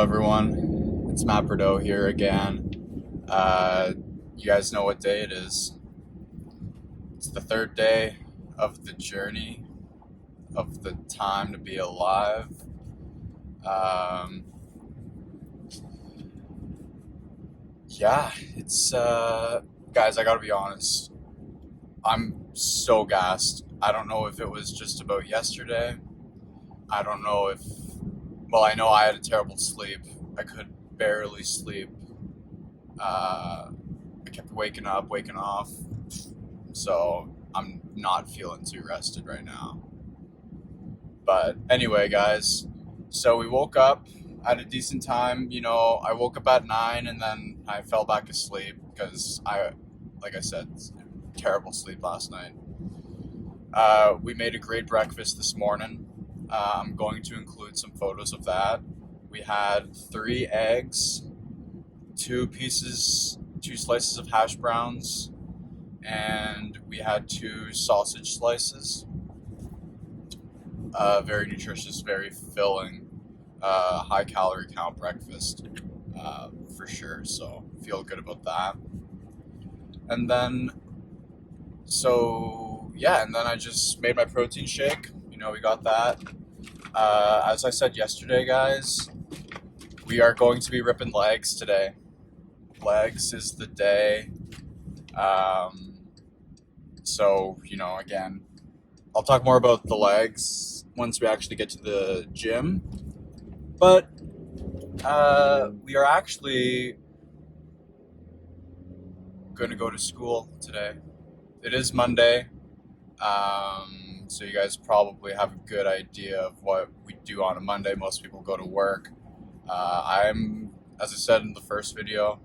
everyone. It's Matt Bordeaux here again. You guys know what day it is. It's the third day of the journey of the time to be alive. It's guys, I gotta be honest. I'm so gassed. I don't know if it was just about yesterday. I don't know if I know I had a terrible sleep. I could barely sleep. I kept waking up, waking off. So I'm not feeling too rested right now. But anyway, guys, so we woke up at a decent time. I woke up at 9 and then I fell back asleep because like I said, terrible sleep last night. We made a great breakfast this morning. I'm going to include some photos of that. We had 3 eggs, 2 slices of hash browns, and we had 2 sausage slices. Very nutritious, very filling, high calorie count breakfast, for sure. So feel good about that. And then, I just made my protein shake. We got that. As I said yesterday, guys, we are going to be ripping legs today. Legs is the day. Again, I'll talk more about the legs once we actually get to the gym. But we are actually going to go to school today. It is Monday. So you guys probably have a good idea of what we do on a Monday. Most people go to work. As I said in the first video,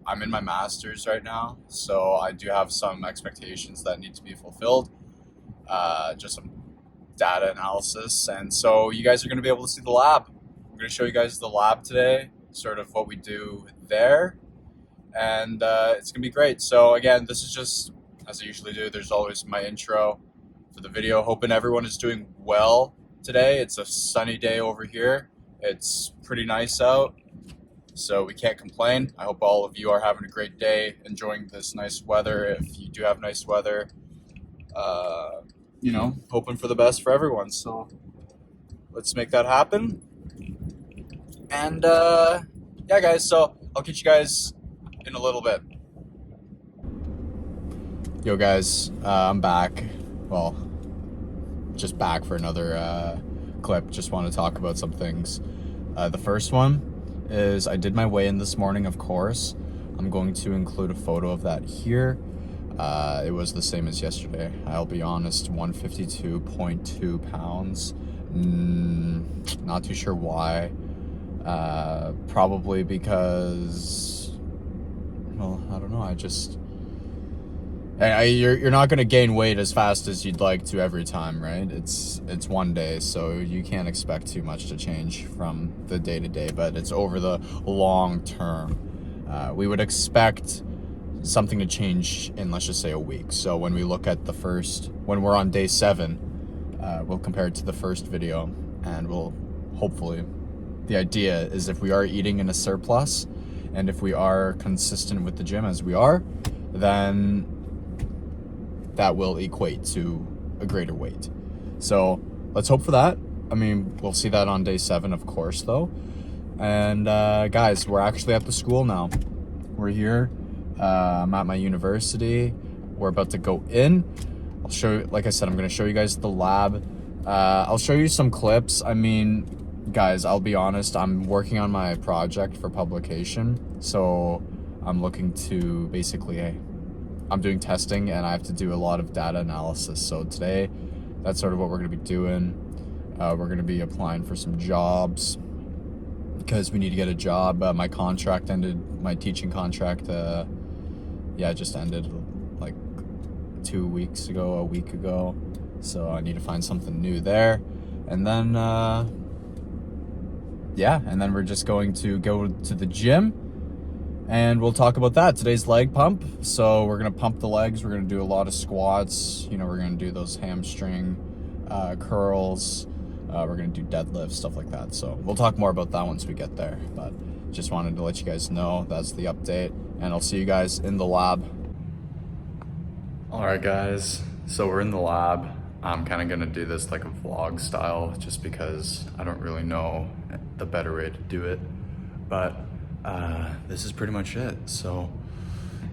I'm in my master's right now, so I do have some expectations that need to be fulfilled. Just some data analysis, and so you guys are going to be able to see the lab. I'm going to show you guys the lab today, sort of what we do there, and it's going to be great. So again, this is just, as I usually do, there's always my intro for the video. Hoping everyone is doing well today. It's a sunny day over here. It's pretty nice out, so we can't complain. I hope all of you are having a great day, enjoying this nice weather. If you do have nice weather, hoping for the best for everyone. So let's make that happen. And guys, so I'll catch you guys in a little bit. Yo guys, I'm back. Well, just back for another clip. Just want to talk about some things. The first one is I did my weigh-in this morning, of course. I'm going to include a photo of that here. It was the same as yesterday. I'll be honest, 152.2 pounds. Not too sure why. Probably because, I don't know. You're not going to gain weight as fast as you'd like to every time, right? It's one day, so you can't expect too much to change from the day to day, but it's over the long term. We would expect something to change in, let's just say, a week. So when we look at when we're on day 7, we'll compare it to the first video, and the idea is if we are eating in a surplus, and if we are consistent with the gym as we are, then that will equate to a greater weight. So let's hope for that. I mean, we'll see that on day 7, of course, though. And guys, we're actually at the school now. We're here. I'm at my university. We're about to go in. I'll show you, like I said, I'm going to show you guys the lab. I'll show you some clips. I mean, guys, I'll be honest, I'm working on my project for publication. So I'm looking to I'm doing testing and I have to do a lot of data analysis. So today, that's sort of what we're going to be doing. We're going to be applying for some jobs because we need to get a job. My contract ended, my teaching contract, just ended like a week ago. So I need to find something new there. And then, we're just going to go to the gym. And we'll talk about that. Today's leg pump. So we're going to pump the legs. We're going to do a lot of squats. We're going to do those hamstring curls, We're gonna do deadlifts, stuff like that. So we'll talk more about that once we get there. But just wanted to let you guys know that's the update, and I'll see you guys in the lab. All right, guys. So we're in the lab. I'm kind of gonna do this like a vlog style, just because I don't really know the better way to do it. But this is pretty much it. So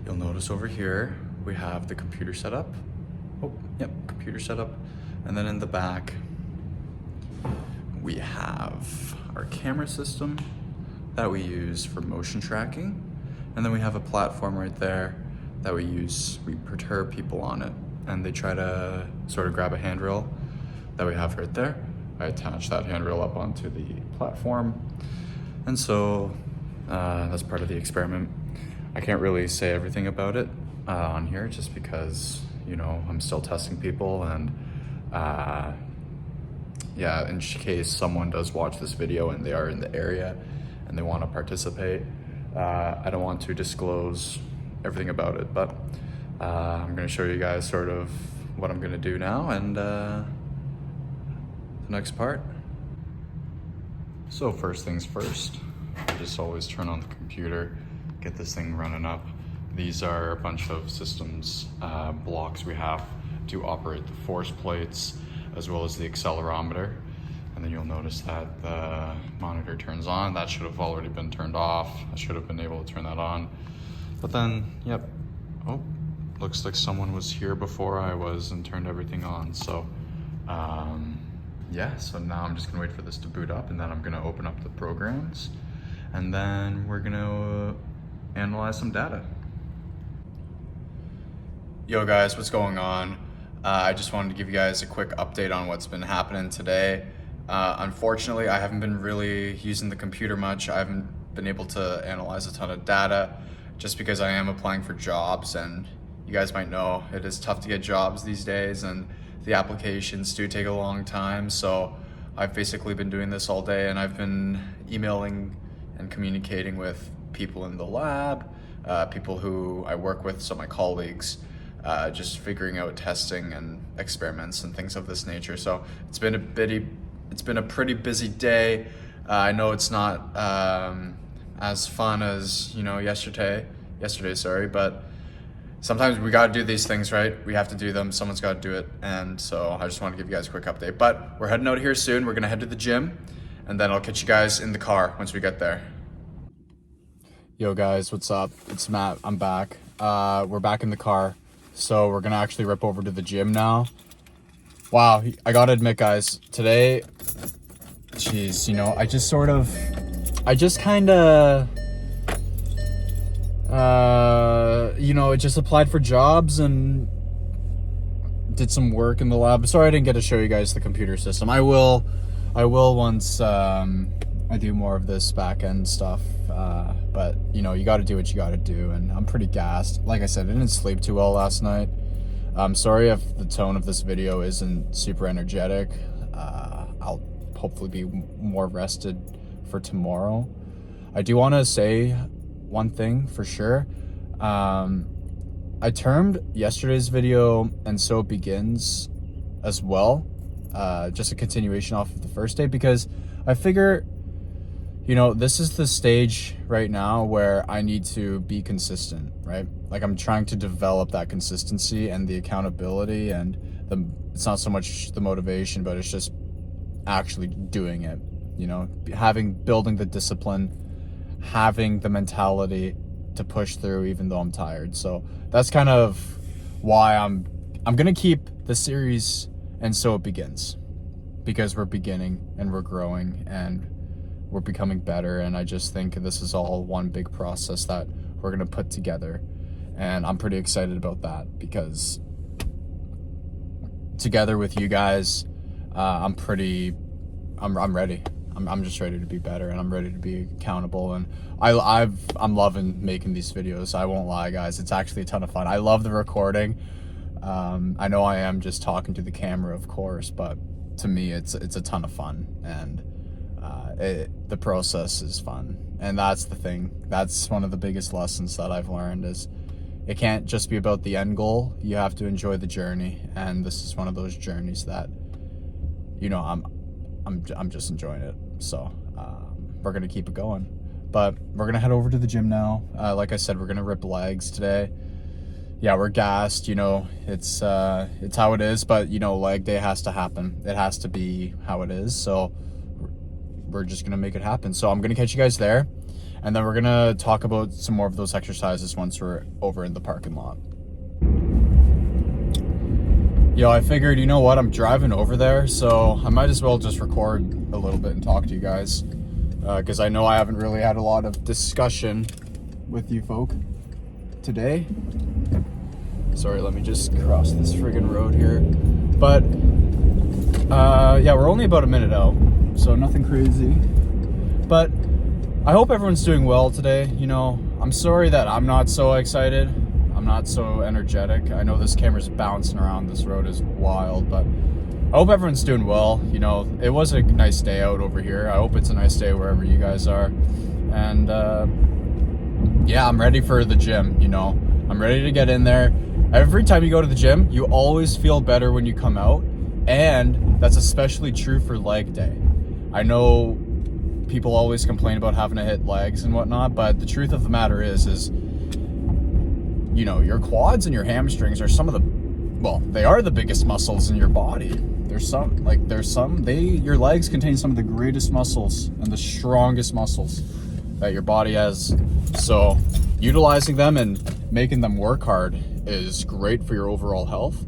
you'll notice over here we have the computer set up. Oh, yep, computer set up. And then in the back, we have our camera system that we use for motion tracking. And then we have a platform right there that we use. We perturb people on it, and they try to sort of grab a handrail that we have right there. I attach that handrail up onto the platform. And so that's part of the experiment. I can't really say everything about it on here, just because, you know, I'm still testing people, and yeah, in case someone does watch this video and they are in the area and they want to participate, I don't want to disclose everything about it, but I'm going to show you guys sort of what I'm going to do now, and the next part. So first things first, I just always turn on the computer, get this thing running up. These are a bunch of systems blocks we have to operate the force plates as well as the accelerometer. And then you'll notice that the monitor turns on. That should have already been turned off. I should have been able to turn that on. But then, yep, oh, looks like someone was here before I was and turned everything on. So yeah, so now I'm just gonna wait for this to boot up, and then I'm gonna open up the programs, and then we're gonna analyze some data. Yo guys, what's going on? I just wanted to give you guys a quick update on what's been happening today. Unfortunately, I haven't been really using the computer much. I haven't been able to analyze a ton of data, just because I am applying for jobs, and you guys might know it is tough to get jobs these days, and the applications do take a long time. So I've basically been doing this all day, and I've been emailing and communicating with people in the lab, people who I work with, so my colleagues, just figuring out testing and experiments and things of this nature. So it's been a pretty busy day. I know it's not as fun as, you know, yesterday, sorry, but sometimes we gotta do these things, right? We have to do them, someone's gotta do it. And so I just wanna give you guys a quick update. But we're heading out here soon. We're gonna head to the gym, and then I'll catch you guys in the car once we get there. Yo guys, what's up? It's Matt, I'm back. We're back in the car. So we're gonna actually rip over to the gym now. Wow, I gotta admit guys, today, geez, you know, I just kinda, you know, just applied for jobs and did some work in the lab. Sorry I didn't get to show you guys the computer system. I will once I do more of this back end stuff. But you know, you gotta do what you gotta do, and I'm pretty gassed. Like I said, I didn't sleep too well last night. I'm sorry if the tone of this video isn't super energetic. I'll hopefully be more rested for tomorrow. I do want to say one thing for sure. I termed yesterday's video "And So It Begins" as well, just a continuation off of the first day, because I figure, you know, this is the stage right now where I need to be consistent, right? Like, I'm trying to develop that consistency and the accountability, and it's not so much the motivation, but it's just actually doing it, you know, building the discipline, having the mentality to push through even though I'm tired. So that's kind of why I'm gonna keep the series "And So It Begins," because we're beginning and we're growing and we're becoming better, and I just think this is all one big process that we're gonna put together, and I'm pretty excited about that, because together with you guys, I'm ready. I'm just ready to be better, and I'm ready to be accountable, and I'm loving making these videos. I won't lie, guys, it's actually a ton of fun. I love the recording. I know I am just talking to the camera, of course, but to me it's a ton of fun, and the process is fun. And that's the thing. That's one of the biggest lessons that I've learned, is it can't just be about the end goal. You have to enjoy the journey, and this is one of those journeys that, you know, I'm I'm just enjoying it. So we're gonna keep it going, but we're gonna head over to the gym now. Like I said, we're gonna rip legs today. Yeah, we're gassed, you know, it's how it is, but you know, leg day has to happen. It has to be how it is. So we're just gonna make it happen. So I'm gonna catch you guys there, and then we're gonna talk about some more of those exercises once we're over in the parking lot. Yo, I figured, you know what, I'm driving over there, so I might as well just record a little bit and talk to you guys, because I know I haven't really had a lot of discussion with you folk today. Sorry, let me just cross this friggin' road here. But yeah, we're only about a minute out, so nothing crazy. But I hope everyone's doing well today. You know, I'm sorry that I'm not so excited. I'm not so energetic. I know this camera's bouncing around. This road is wild, but I hope everyone's doing well. You know, it was a nice day out over here. I hope it's a nice day wherever you guys are. And yeah, I'm ready for the gym, you know. I'm ready to get in there. Every time you go to the gym, you always feel better when you come out. And that's especially true for leg day. I know people always complain about having to hit legs and whatnot, but the truth of the matter is, you know, your quads and your hamstrings are some of the, well, they are the biggest muscles in your body. Your legs contain some of the greatest muscles and the strongest muscles that your body has. So utilizing them and making them work hard is great for your overall health,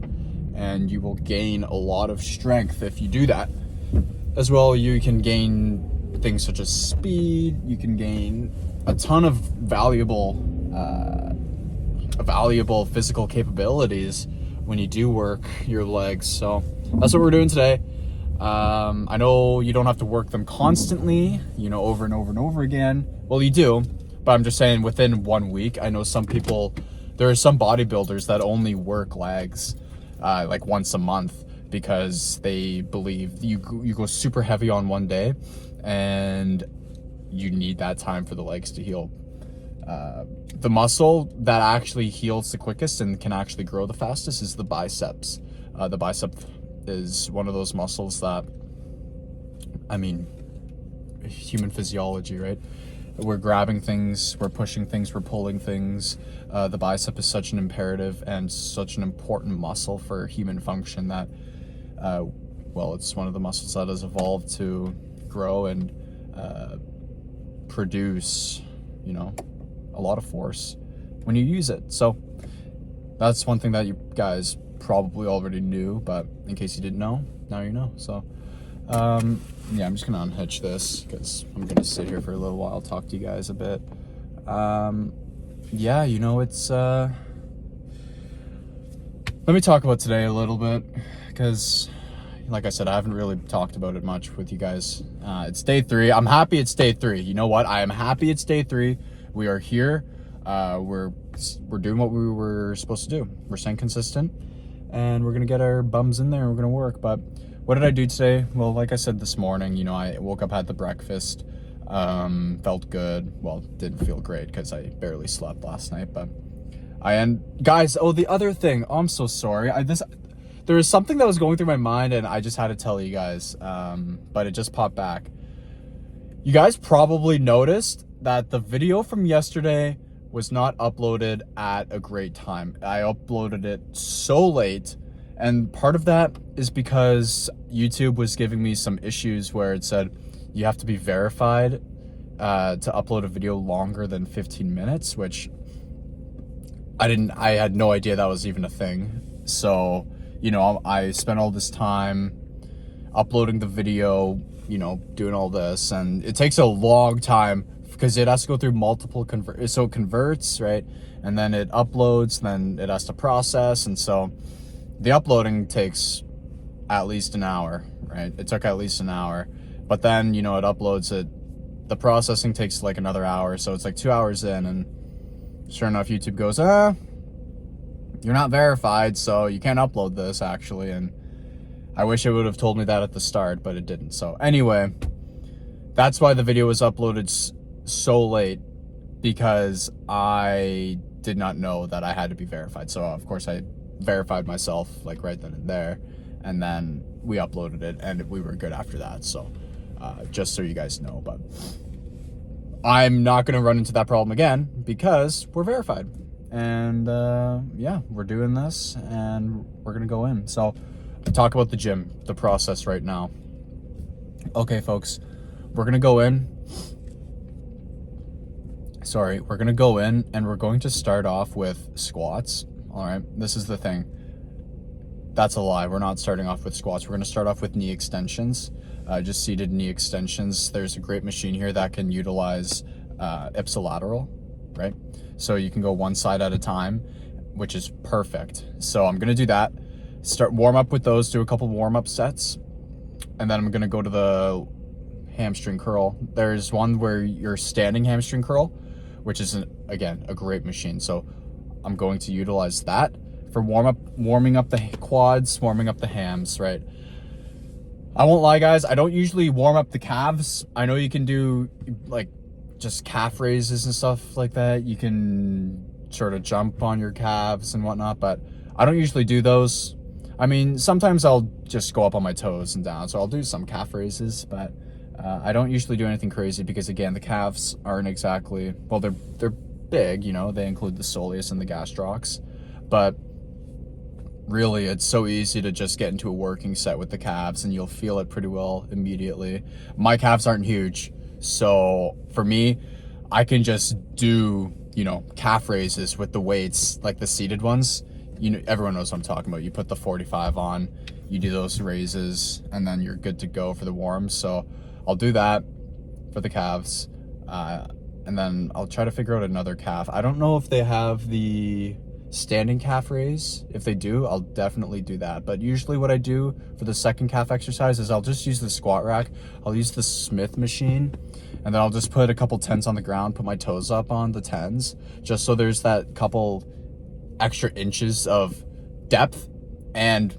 and you will gain a lot of strength if you do that. As well, you can gain things such as speed. You can gain a ton of valuable physical capabilities when you do work your legs. So that's what we're doing today. I know you don't have to work them constantly, you know, over and over and over again. Well, you do, but I'm just saying within 1 week. I know some people, there are some bodybuilders that only work legs like once a month, because they believe you go super heavy on one day and you need that time for the legs to heal. The muscle that actually heals the quickest and can actually grow the fastest is the biceps. The bicep is one of those muscles that, I mean, human physiology, right? We're grabbing things, we're pushing things, we're pulling things. The bicep is such an imperative and such an important muscle for human function that, well, it's one of the muscles that has evolved to grow and produce, you know, a lot of force when you use it. So that's one thing that you guys probably already knew, but in case you didn't know, now you know. So yeah, I'm just gonna unhitch this because I'm gonna sit here for a little while, talk to you guys a bit. Yeah, you know, it's let me talk about today a little bit, because like I said, I haven't really talked about it much with you guys. It's day 3. I'm happy it's day 3. You know what? I am happy it's day 3. We are here. We're doing what we were supposed to do. We're staying consistent, and we're gonna get our bums in there and we're gonna work. But what did I do today? Well, like I said this morning, you know, I woke up, had the breakfast, felt good. Well, didn't feel great because I barely slept last night, but guys, oh, the other thing, oh, I'm so sorry. There was something that was going through my mind and I just had to tell you guys, but it just popped back. You guys probably noticed that the video from yesterday was not uploaded at a great time. I uploaded it so late, and part of that is because YouTube was giving me some issues where it said you have to be verified to upload a video longer than 15 minutes, which I had no idea that was even a thing. So, you know, I spent all this time uploading the video, you know, doing all this, and it takes a long time because it has to go through multiple so it converts, right? And then it uploads, then it has to process, and so the uploading takes at least an hour, right? It took at least an hour, but then, you know, it uploads it. The processing takes like another hour, so it's like 2 hours in, and sure enough, YouTube goes, you're not verified, so you can't upload this, actually. And I wish it would have told me that at the start, but it didn't. So anyway, that's why the video was uploaded so late, because I did not know that I had to be verified. So of course I verified myself like right then and there, and then we uploaded it, and we were good after that. So just so you guys know, but I'm not going to run into that problem again because we're verified. And yeah, we're doing this, and we're going to go in. So talk about the gym, the process right now. Okay, folks, we're going to go in. We're going to go in, and we're going to start off with squats. All right, this is the thing. That's a lie. We're not starting off with squats. We're going to start off with knee extensions, just seated knee extensions. There's a great machine here that can utilize ipsilateral, right? So you can go one side at a time, which is perfect. So I'm going to do that. Warm up with those, do a couple warm up sets, and then I'm going to go to the hamstring curl. There's one where you're standing hamstring curl, which is, again, a great machine. So I'm going to utilize that for warming up the quads, warming up the hams, right? I won't lie, guys, I don't usually warm up the calves. I know you can do like just calf raises and stuff like that. You can sort of jump on your calves and whatnot, but I don't usually do those. I mean, sometimes I'll just go up on my toes and down, so I'll do some calf raises, but I don't usually do anything crazy because, again, the calves aren't exactly, well, they're big, you know, they include the soleus and the gastrocs, but really it's so easy to just get into a working set with the calves and you'll feel it pretty well immediately. My calves aren't huge, so for me, I can just do, you know, calf raises with the weights, like the seated ones. You know, everyone knows what I'm talking about. You put the 45 on, you do those raises, and then you're good to go for the warms. So I'll do that for the calves, and then I'll try to figure out another calf. I don't know if they have the standing calf raise. If they do, I'll definitely do that. But usually what I do for the second calf exercise is I'll just use the squat rack. I'll use the Smith machine, and then I'll just put a couple tens on the ground, put my toes up on the tens, just so there's that couple extra inches of depth and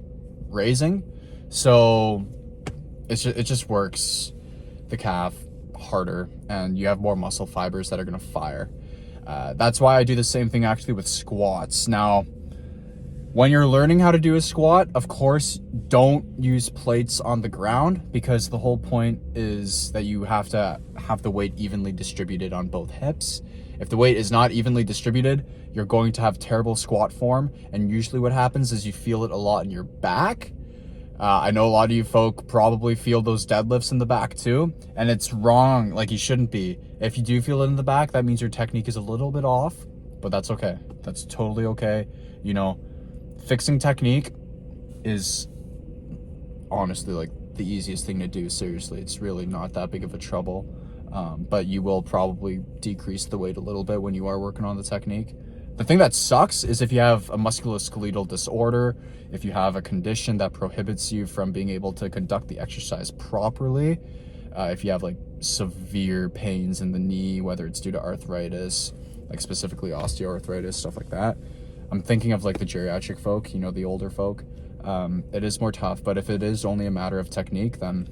raising. So it just works the calf harder, and you have more muscle fibers that are going to fire. That's why I do the same thing actually with squats. Now, when you're learning how to do a squat, of course, don't use plates on the ground, because the whole point is that you have to have the weight evenly distributed on both hips. If the weight is not evenly distributed, you're going to have terrible squat form, and usually what happens is you feel it a lot in your back. I know a lot of you folk probably feel those deadlifts in the back too, and it's wrong. Like, you shouldn't be. If you do feel it in the back, that means your technique is a little bit off, but that's okay. That's totally okay. You know, fixing technique is honestly like the easiest thing to do. Seriously, it's really not that big of a trouble. But you will probably decrease the weight a little bit when you are working on the technique. The thing that sucks is if you have a musculoskeletal disorder, if you have a condition that prohibits you from being able to conduct the exercise properly, if you have like severe pains in the knee, whether it's due to arthritis, like specifically osteoarthritis, stuff like that. I'm thinking of like the geriatric folk, you know, the older folk. It is more tough, but if it is only a matter of technique, then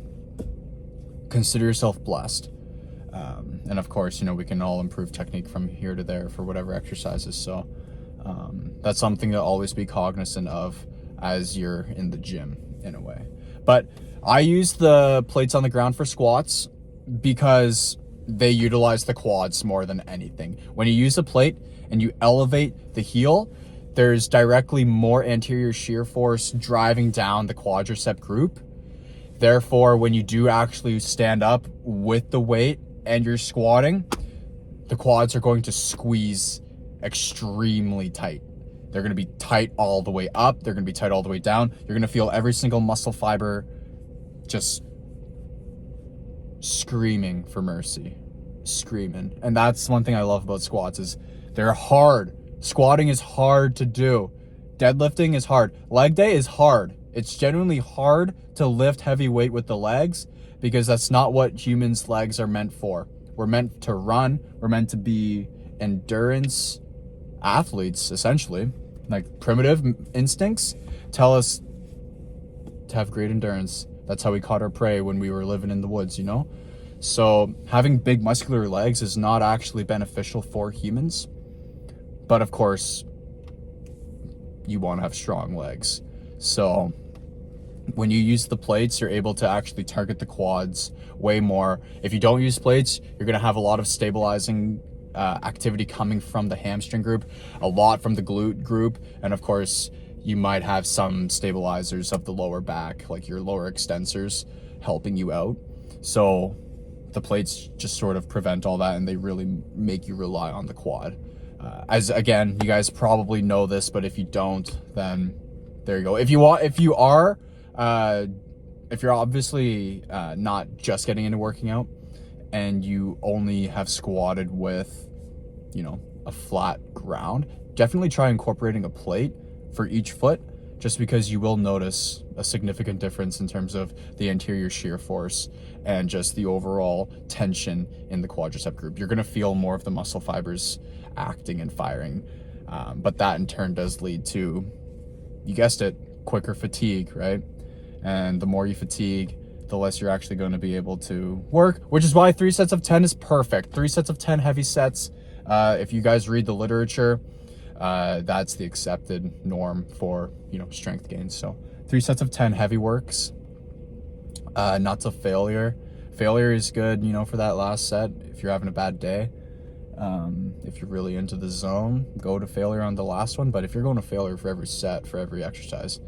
consider yourself blessed. And of course, you know, we can all improve technique from here to there for whatever exercises. So that's something to always be cognizant of as you're in the gym in a way. But I use the plates on the ground for squats because they utilize the quads more than anything. When you use a plate and you elevate the heel, there's directly more anterior shear force driving down the quadricep group. Therefore, when you do actually stand up with the weight and you're squatting, the quads are going to squeeze extremely tight. They're going to be tight all the way up. They're going to be tight all the way down. You're going to feel every single muscle fiber just screaming for mercy, screaming. And that's one thing I love about squats is they're hard. Squatting is hard to do. Deadlifting is hard. Leg day is hard. It's genuinely hard to lift heavy weight with the legs because that's not what humans' legs are meant for. We're meant to run. We're meant to be endurance athletes, essentially. Like, primitive instincts tell us to have great endurance. That's how we caught our prey when we were living in the woods, you know? So having big muscular legs is not actually beneficial for humans. But of course, you want to have strong legs. So When you use the plates, you're able to actually target the quads way more. If you don't use plates, you're going to have a lot of stabilizing activity coming from the hamstring group, a lot from the glute group, and of course, you might have some stabilizers of the lower back, like your lower extensors, helping you out. So the plates just sort of prevent all that, and they really make you rely on the quad. As again, you guys probably know this, but if you don't, then there you go. If you are if you're obviously not just getting into working out and you only have squatted with, you know, a flat ground, definitely try incorporating a plate for each foot, just because you will notice a significant difference in terms of the anterior shear force and just the overall tension in the quadricep group. You're going to feel more of the muscle fibers acting and firing, but that in turn does lead to, you guessed it, quicker fatigue, right? And the more you fatigue, the less you're actually going to be able to work, which is why 3 sets of 10 is perfect. 3 sets of 10 heavy sets. If you guys read the literature, that's the accepted norm for, you know, strength gains. So 3 sets of 10 heavy works. Not to failure. Failure is good, you know, for that last set if you're having a bad day. If you're really into the zone, go to failure on the last one. But if you're going to failure for every set, for every exercise,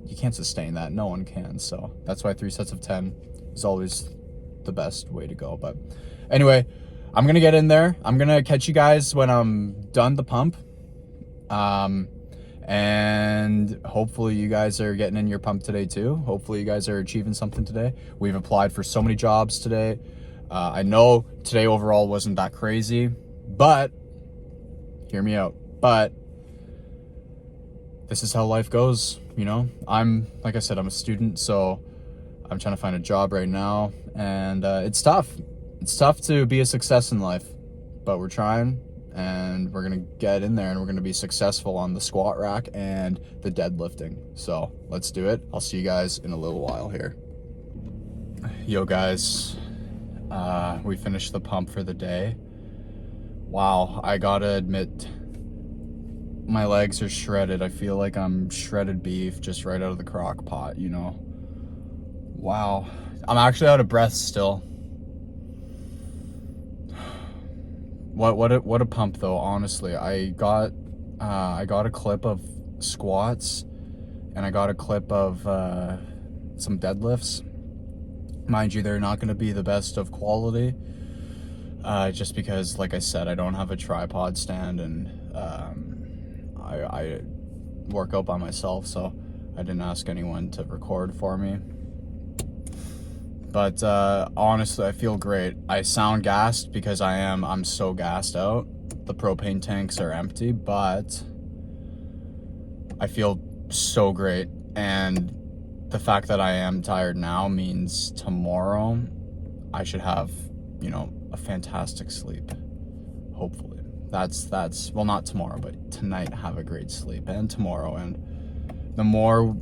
you can't sustain that. No one can. So that's why 3 sets of 10 is always the best way to go. But anyway, I'm going to get in there. I'm going to catch you guys when I'm done the pump. And hopefully you guys are getting in your pump today too. Hopefully you guys are achieving something today. We've applied for so many jobs today. I know today overall wasn't that crazy, but hear me out. But this is how life goes, you know. Like I said, I'm a student, so I'm trying to find a job right now, and it's tough. It's tough to be a success in life, but we're trying, and we're gonna get in there, and we're gonna be successful on the squat rack and the deadlifting. So let's do it. I'll see you guys in a little while here. Yo guys, we finished the pump for the day. Wow, I gotta admit, my legs are shredded. I feel like I'm shredded beef just right out of the crock pot, you know. Wow, I'm actually out of breath still. What a pump though, honestly. I got a clip of squats, and I got a clip of some deadlifts. Mind you, they're not going to be the best of quality, just because, like I said, I don't have a tripod stand, and I work out by myself, so I didn't ask anyone to record for me. But honestly, I feel great. I sound gassed because I'm so gassed out. The propane tanks are empty, but I feel so great. And the fact that I am tired now means tomorrow I should have, you know, a fantastic sleep. Hopefully. That's well, not tomorrow, but tonight have a great sleep, and tomorrow. And the more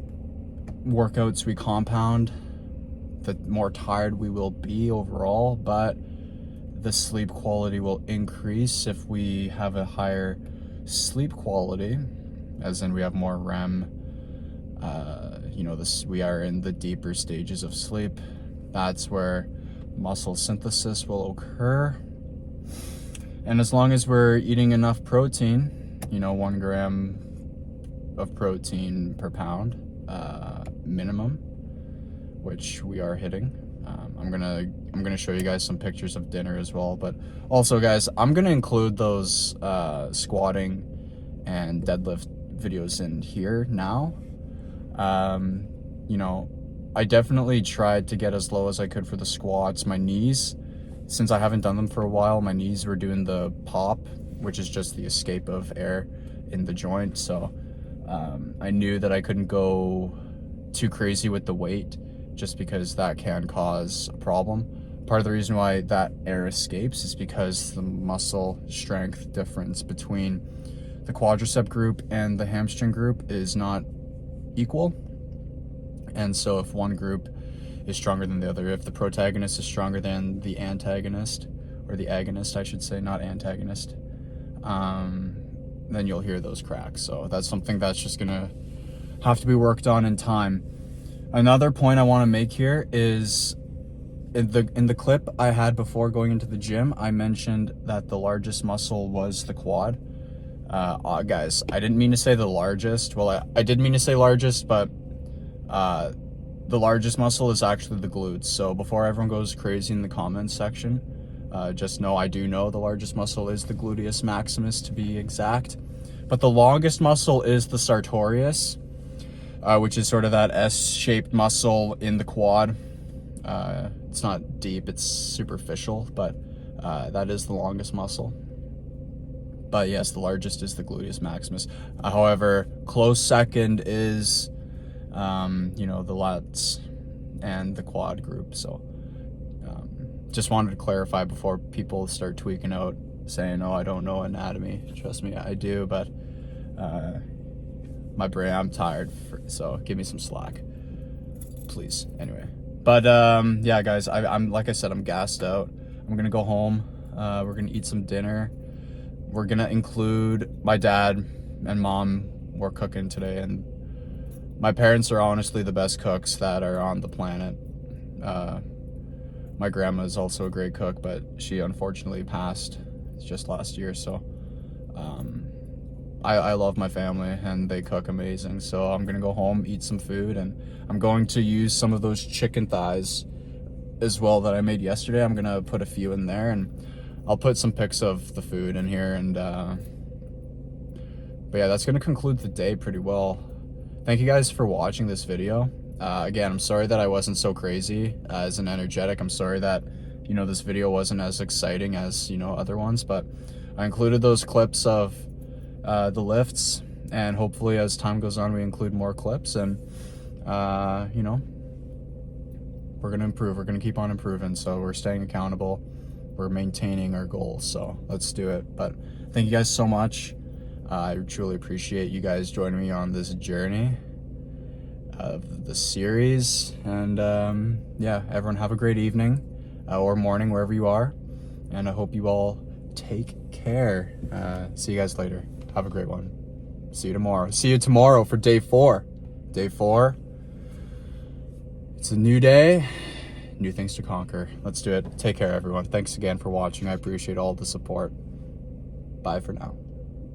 workouts we compound, the more tired we will be overall, but the sleep quality will increase if we have a higher sleep quality, as in we have more REM. You know, we are in the deeper stages of sleep. That's where muscle synthesis will occur. And as long as we're eating enough protein, you know, 1 gram of protein per pound minimum, which we are hitting. I'm gonna show you guys some pictures of dinner as well. But also, guys, I'm gonna include those squatting and deadlift videos in here now. You know, I definitely tried to get as low as I could for the squats. My knees, since I haven't done them for a while, my knees were doing the pop, which is just the escape of air in the joint. So I knew that I couldn't go too crazy with the weight, just because that can cause a problem. Part of the reason why that air escapes is because the muscle strength difference between the quadricep group and the hamstring group is not equal. And so if one group is stronger than the other, if the protagonist is stronger than the antagonist, or the agonist, I should say, not antagonist, then you'll hear those cracks. So that's something that's just gonna have to be worked on in time. Another point I want to make here is in the clip I had before going into the gym, I mentioned that the largest muscle was the quad. Guys, I didn't mean to say the largest. Well, I did mean to say largest, but the largest muscle is actually the glutes. So before everyone goes crazy in the comments section, just know I do know the largest muscle is the gluteus maximus, to be exact. But the longest muscle is the sartorius, which is sort of that S-shaped muscle in the quad. It's not deep, it's superficial, but that is the longest muscle. But yes, the largest is the gluteus maximus. However, close second is, the lats and the quad group. So just wanted to clarify before people start tweaking out, saying, oh, I don't know anatomy. Trust me, I do, but my brain, I'm tired, so give me some slack, please. Anyway. But yeah, guys, I'm like I said, I'm gassed out. I'm gonna go home. We're gonna eat some dinner. We're gonna include my dad and mom were cooking today, and my parents are honestly the best cooks that are on the planet. My grandma is also a great cook, but she unfortunately passed just last year. So I love my family and they cook amazing. So I'm gonna go home, eat some food, and I'm going to use some of those chicken thighs as well that I made yesterday. I'm gonna put a few in there, and I'll put some pics of the food in here. And but yeah, that's gonna conclude the day pretty well. Thank you guys for watching this video. Again, I'm sorry that I wasn't so crazy as an energetic. I'm sorry that, this video wasn't as exciting as, other ones, but I included those clips of the lifts, and hopefully as time goes on, we include more clips, and, we're going to improve. We're going to keep on improving. So we're staying accountable. We're maintaining our goals. So let's do it. But thank you guys so much. I truly appreciate you guys joining me on this journey of the series. And yeah, everyone have a great evening or morning wherever you are. And I hope you all take care. See you guys later. Have a great one. See you tomorrow. See you tomorrow for day 4. Day 4. It's a new day, new things to conquer. Let's do it. Take care, everyone. Thanks again for watching. I appreciate all the support. Bye for now.